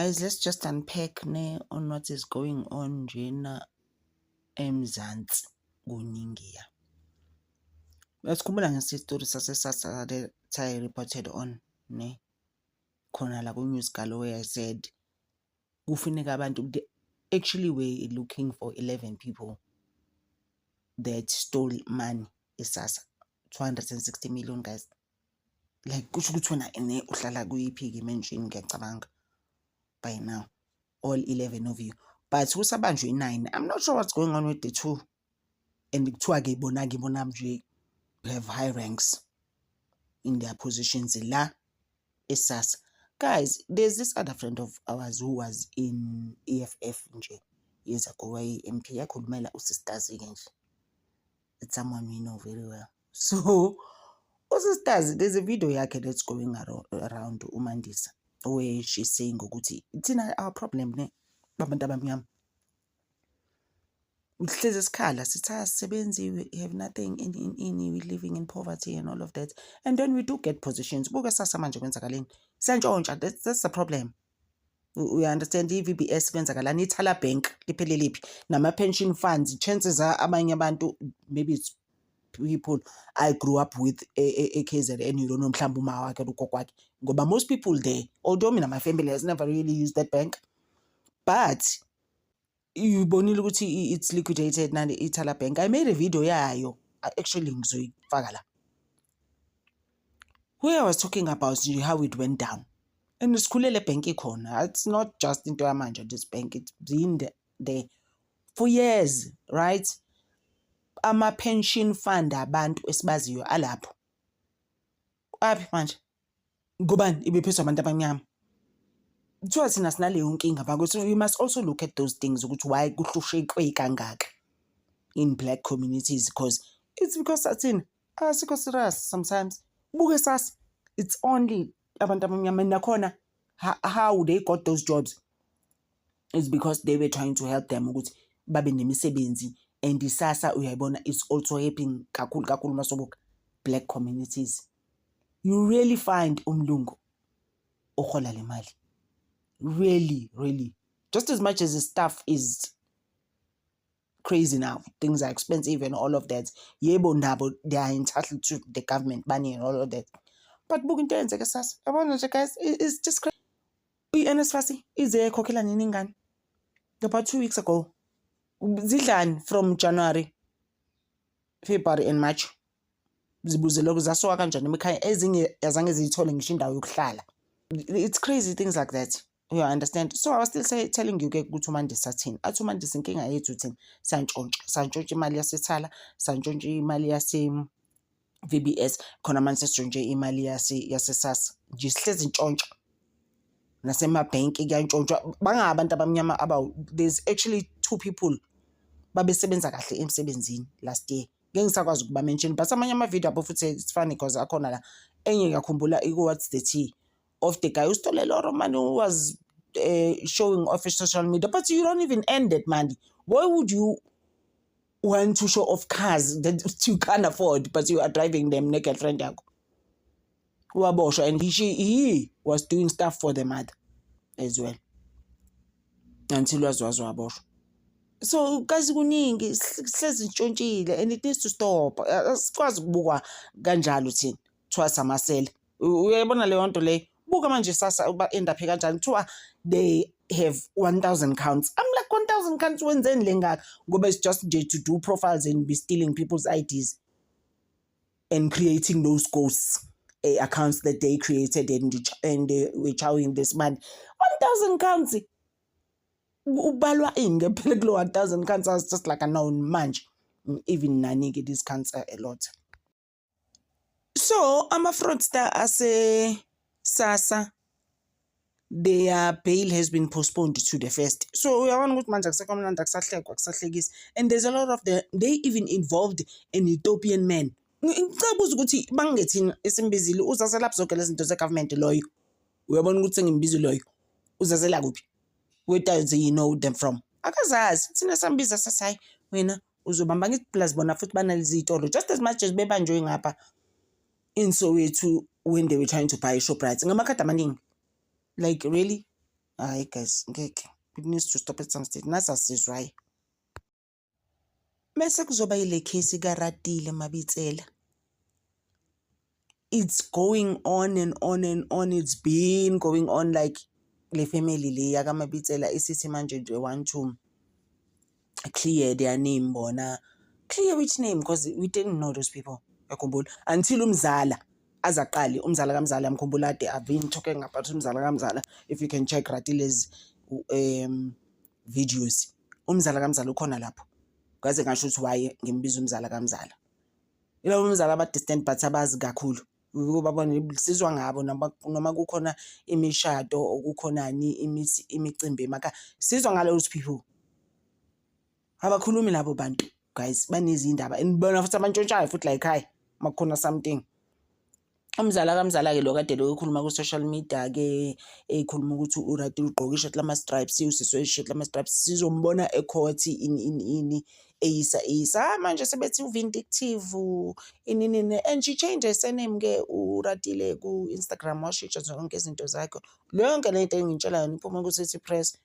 Guys, let's just unpack on what is going on njena eMzansi kuningiya. Yasikhumbula ngesistory sase-SASSA that I reported on ne khona la ku-news galo where I said kufuneka abantu they actually were looking for 11 people that stole money eSASSA 260 million, guys. Like kusho ukuthi wena ene uhlala kuyiphi mention ngiyacabanga by now all 11 of you, but kusabanjwe 9. I'm not sure what's going on with the 2, and kuthiwa ke bona nje have high ranks in their positions la eSASSA. Guys, there's this other friend of ours who was in EFF nje years ago, MP yakhulumela uSisters ke nje. It's someone we know very well. So uSisters, there's a video yakhe that's going around uMandisa where she's saying ukuthi thina our problem ne babantu abamnyama uhlezi esikhala sithi asisebenzi, we have nothing we living in poverty and all of that, and then we do get positions. Buka SASSA manje kwenzakaleni siyantshontsha. That's the problem. We understand i-VBS kwenzakalani, ithala bank lipheleliphi nama-pension funds. Chances are abanye abantu, maybe it's people I grew up with KZN, you don't know mhlawumbe uma wakhe ugogo wakhe, ngoba most people there, although mina my family has never really used that bank, but ubonile ukuthi it's liquidated nani ithala bank. I made a video yayo actually ngizoyifaka la where I was talking about how it went down, and isikhulele bank ikhona. It's not just into yamanje this bank, it's been there for years, right? Ama-pension fund abantu esibaziyo alapho aphi manje ngubani ibephethwe abantu abamnyama. Kuthiwa thina sinaleyo nkinga bakuthi we must also look at those things ukuthi why kuhlushekwe kangaka in black communities, because it's because athina asikho serious sometimes. Buke SASSA, it's only abantu abamnyama, and nakhona how they got those jobs is because they were trying to help them ukuthi babe nemisebenzi. And SASSA uyayibona is also helping kakhulu masobuka black communities. You really find umlungu ohola le mali, really, just as much as the stuff is crazy now, things are expensive and all of that. Yebo nabo they are entitled to the government money and all of that, but buka into eyenzeka SASSA yabona nje guys, it's just crazy. uNSFAS ize ekhokhela nini ingane about 2 weeks ago. Zidlani from January, February and March. Zibuze lokho zasoka kanjani emakhaya, ezinye azange ziyithole ngisho indawo yokuhlala. It's crazy things like that. You understand? So I was still telling you ke ukuthi uMandisa thini. Athi uMandisa inkinga yethu thini santshontsha imali yasethala, santshontsha imali yase VBS, khona manje sentshontshe imali yase-SASSA. Nje sihlezi ntshontsha. Nasemabhenki kuyantshontsha. Bangabantu abamnyama there's actually 2 people babesebenza kahle emsebenzini last year. Ngeke ngisakwazi ukuba mention, but amanye ama-video abo futhi it's funny because akhona la enye ngiyakhumbula what's the tea of the guy who stole a lot of money, who was showing off his social media, but you don't even earn that money. Why would you want to show off cars that you can't afford, but you are driving them naked friend yakho? Waboshwa, and he was doing stuff for the mother as well until waboshwa. So guys kuningi sihlezi ntshontshile, and it needs to stop. Asikwazi ukubukwa kanjalo thina twice amasela. Uyayibona leyo nto le, buka manje SASSA uba end up kanjani kuthiwa they have 1,000 counts. I'm like 1,000 counts wenzeni lengaka, ngoba it's just to do profiles and be stealing people's IDs and creating those ghosts accounts that they created and they were chowing this money. 1,000 counts. Ubalwa in ngempela kulo 1,000 counts. I was just like a known manje. Even nani get these counts a lot. So ama-fraudster ase-SASSA, their bail has been postponed to the 1st. So uyabona ukuthi manje akusekomnandi, akusahlekisa, and there's a lot of they even involved an Ethiopian man. Ngicabuza ukuthi bangethini esimbizile uzasela zonke lezi zinto ze-government loyo. Uyabona ukuthi ngimbizi loyo uzasela kuphi? Where does he know them from? Akazazi. Thina sambiza sathi hayi wena uzobamba ngithi plus bona futhi banalezi izitolo just as much as bebanjwe ngapha in Soweto when they were trying to buy Shoprite ngamakhadi amaningi. Like really? Hayi guys, ngeke. It needs to stop at some stage. Nasasizwa hayi. Mase kuzoba ile case kaRatile Mabitsela. It's going on and on and on. It's been going on like le family le yakamabitsela isithi manje nje want to clear their name bona. Clear which name? Because we didn't know those people. Yakhumbula until umzala azaqali umzala kaMzala yamkhumbula ade I've been talking about umzala kaMzala. If you can check Ratile's videos, umzala kaMzala ukhona lapho. Ngaze ngasho ukuthi why ngimbiza umzala kaMzala. Yilo umzala aba distant but abazi kakhulu. Ubabona sizwa ngabo noma kukhona imishado okukhonani imicimbi emaka sizwa ngaloths people. Abakhulumi labo bantu guys banezindaba and futhi abantshontshayo futhi like hi makukhona something. Umzala kaMzala ke lokade lokukhuluma ku social media ke ekhuluma ukuthi uRatile ugqoka ishirt lama stripes usiswe ishirt lama stripes sizombona ecourt ini eyisa manje sebethi uvindictive inini and she changed her surname ke uRatile ku Instagram washintsha zonke izinto zakhe lonke lento engitshela yona iphuma kusethi press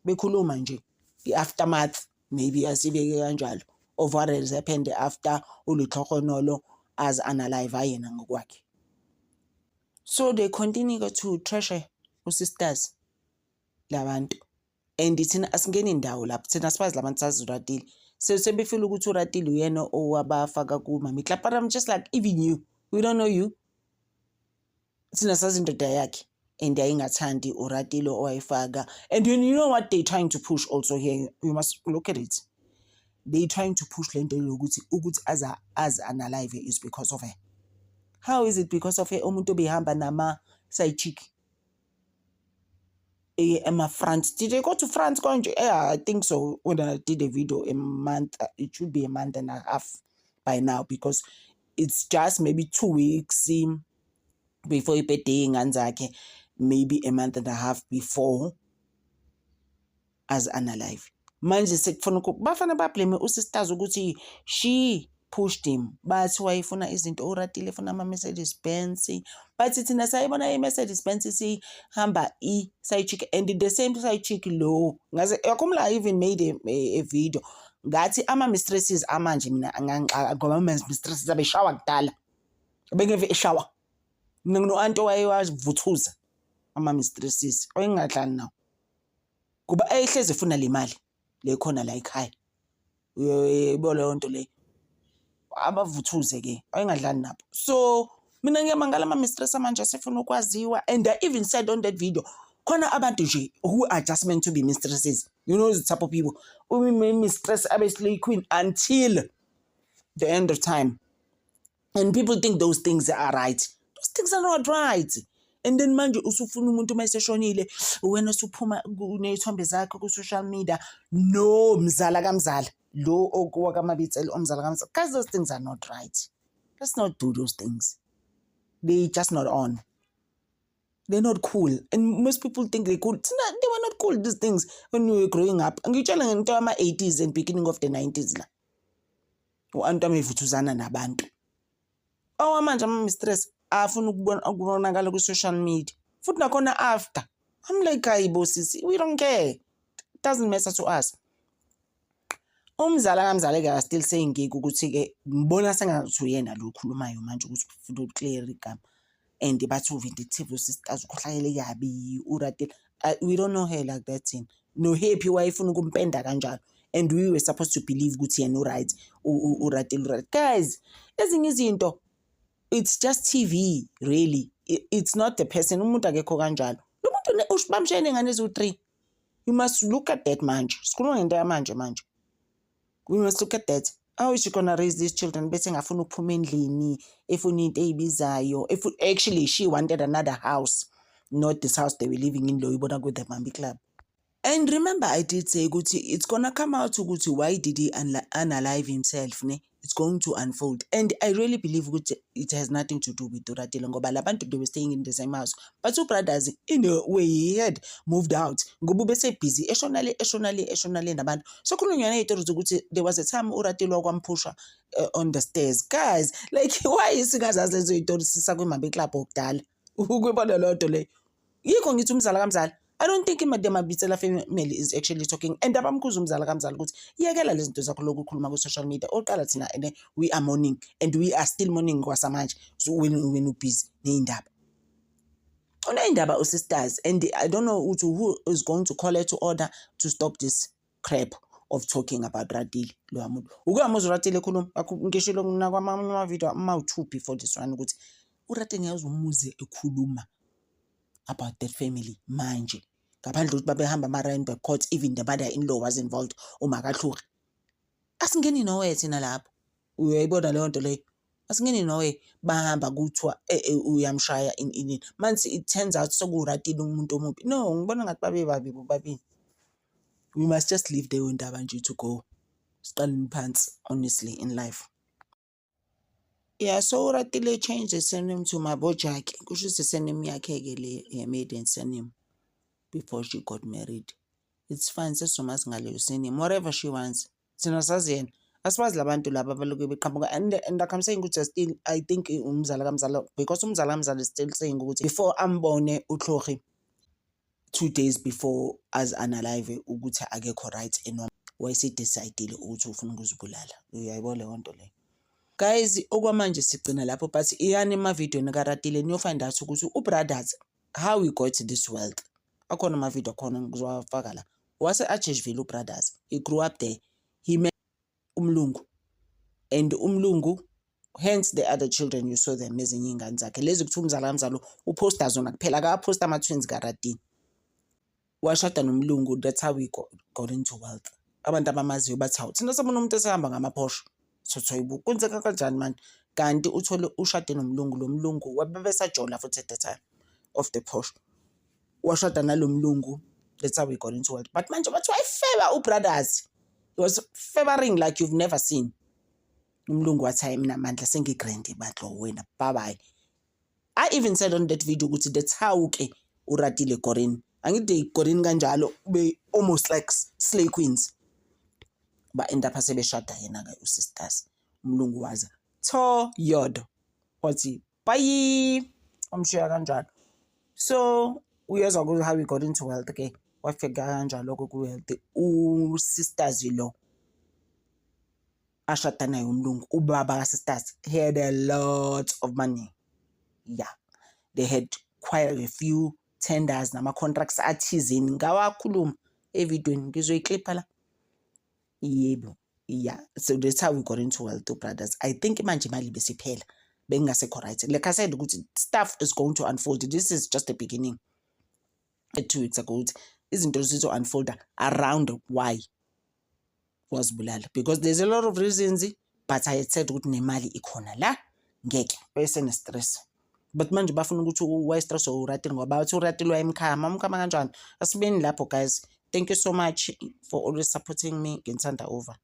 bekhuluma nje i-aftermath maybe asibeke kanjalo of what has happened after uLuthlogonolo as unalive ayena ngokwakhe. So they continue to treasure usisters labantu and thina asingeni indawo lapho thina sibazi labantu sazi uRatile sebefila ukuthi uRatile uyena owabafaka ku Mami Club but I'm just like even you we don't know you thina sazi indoda yakhe and ayingathandi uRatile owayifaka and you know what they trying to push also here you must look at it they trying to push lento ukuthi as unalive is because of her. How is it because of her umuntu obehamba nama side chick Emma France? Did they go to France? Yeah, I think so. When I did a video a month, it should be a month and a half by now because it's just maybe 2 weeks before iphethe nganzakhe, maybe a month and a half before as unalive. Manje sekufuna bafana bablame usisters ukuthi she pushed him bathi wayefuna izinto uRatile efuna ama Mercedes Benz but thina sayibona iMercedes Benz sihamba side chick and the same side chick lo ngaze yakhumla even made a video ngathi ama mistresses amanje mina anganxa ngoba ama mistresses abeshawa kudala bengeve eshawa mina ngino anto wayewavuthuza ama mistresses oyingadlali nawo kuba ehleze efuna le mali le khona la ekhaya uyibona leyo nto le abavuthuze ke ayingadlali nabo. So mina ngiyamangala ama mistress manje asefuna ukwaziwa and I even said on that video khona abantu nje who are just meant to be mistresses, you know, the type of people we mistress abeslay queen until the end of time and people think those things are right. Those things are not right. And then manje usufuna umuntu mayiseshonile wena usuphuma kunezithombe zakhe ku social media no mzala kaMzala lo okuwa kaMabitsela omzala kaMzala because those things are not right. Let's not do those things. They just not on. They're not cool and most people think they're cool. They were not cool these things when we were growing up. Ngitshela ngento ama 80s and beginning of the 90s la uantu amevuthuzana nabantu awamanje ama mistress afuna ukubonakala ku social media futhi nakhona after I'm like hayibo sisi we don't care, it doesn't matter to us. Umzala kaMzala ke still saying ngeke ukuthi ke ngibona sengathi uyena lo khulumayo manje ukuthi ufuna ukclear igama and bathi uvindictive sisters ukhohlayele kabi uRatile we don't know her like that thing no happy wayefuna ukumpenda kanjalo and we were supposed to believe ukuthi yena right uRatile guys ezinye izinto it's just TV really it's not the person umuntu akekho kanjalo lo muntu bamshayele ngane ezu3 you must look at that manje sikhuluma ngento yamanje we must look at that. How is she gonna raise these children bese ngafuna ukuphuma endlini efuna into eyibizayo actually she wanted another house not this house they were living in lo ibona ku the Mami Club. And remember I did say ukuthi it's gonna come out ukuthi why did he unalive himself ne it's going to unfold and I really believe ukuthi it has nothing to do with uRatile ngoba labantu they were staying in the same house but two brothers in a way he had moved out ngoba bese busy eshonale nabantu so khulunywa nezitori ukuthi there was a time uRatile wakwampusha on the stairs guys like why isingazazi lezo zitori sisa kwiMami Club okudala ukubona lonto le yikho ngithi umzala kaMzala I don't think Mabitsela family is actually talking. And abamkhuza umzala kamzala ukuthi yekela lezi zinto zakho lokukhuluma ku-social media. Oqala thina and we are mourning and we are still mourning kwasamanje. So when ubusy ney'ndaba. Uney'ndaba usisters and I don't know who is going to call her to order to stop this crap of talking about Radile lo muntu. Ukamuzwa Radile ekhuluma ngishilo nakwama video ama-2 before this one ukuthi uRadile ngiyazi umuze ekhuluma about that family manje. Ngaphandle ukuthi babehamba ama-Randburg court, even the mother-in-law was involved, uMakahluri. Asingeni nowhere thina lapho. Uyayibona leyo nto leyo. Asingeni nowhere bahamba kuthiwa uyamshaya in. Manje it turns out sokuRadile umuntu omubi. No, ngibona ngathi babe babini. We must just leave the ndaba nje to go. Siqaleni phansi, honestly, in life. Yeah, so Radile changed his surname to Mabojaki. Kusho ukuthi surname yakhe-ke le maiden surname before she got married. It's fine, sesomazi ngaleyo surname, whatever she wants. Thina sazi yena. Asibazi labantu laba abaloku beqhamuka. And I'm saying ukuthi still, I think umzala kamzala, because umzala kamzala is still saying ukuthi before ambone uTlhogi 2 days before as unalive ukuthi akekho right enoma wayesedecidile ukuthi ufuna ukuzibulala. Uyayibona leyo nto leyo. Guys, okwamanje sigcina lapho, but iyani emavidiyweni kaRadile niyofind out ukuthi uBrothers how we got this wealth. Akhona amavidiyo khona ngizowafaka la. Wase Atchesville uBrothers. He grew up there. He met umlungu. And umlungu, hence the other children you saw them ezinye ingane zakhe. Lezi kuthi umzala kamzalo uposta zona kuphela akaposta ama-twins kaRadile. Washada nomlungu, that's how we got into wealth. Abantu abamaziyo bathi hawu thina sabona umuntu esehamba ngama-Porsche. Soyibu kwenzeka kanjani manje? Kanti uthole ushade nomlungu, lo mlungu wabebesajola futhi at the time of the Porsche. Washada nalomlungu, that's how we got into wealth. But manje bathi wayefeva uBrothers. He was favoring like you've never seen. Umlungu wathi hayi mina mandla sengigrande batlo wena, bye bye. I even said on that video ukuthi that's how ke uRadile Gorin. Angithi Gorin kanjalo be almost like slay queens. Ba end up asebeshada yena ke usisters. Umlungu waza yodo wathi bye amshiya kanjalo. So uyezwa ukuthi how we got into wealth ke wafika kanjalo ku-wealth usisters lo ashada naye umlungu. Ubaba kaSisters, he had a lot of money. Yeah, they had quite a few tenders nama-contracts athizini. Ngawakhuluma evidweni ngizoyiclipha la. Yebo, yeah, so that's how we got into wealth uBrothers. I think manje imali besiphela bengasekho right. Like I said ukuthi stuff is going to unfold. This is just the beginning. 2 weeks ago izinto zizo-unfolda around why wazibulala, because there's a lot of reasons, but I had said ukuthi nemali ikhona la ngeke besene-stress. But manje bafuna ukuthi waye-stress uRadile ngoba bathi uRadile wayemkhama kanjani. Asibeni lapho guys. Thank you so much for always supporting me. Ngithanda over.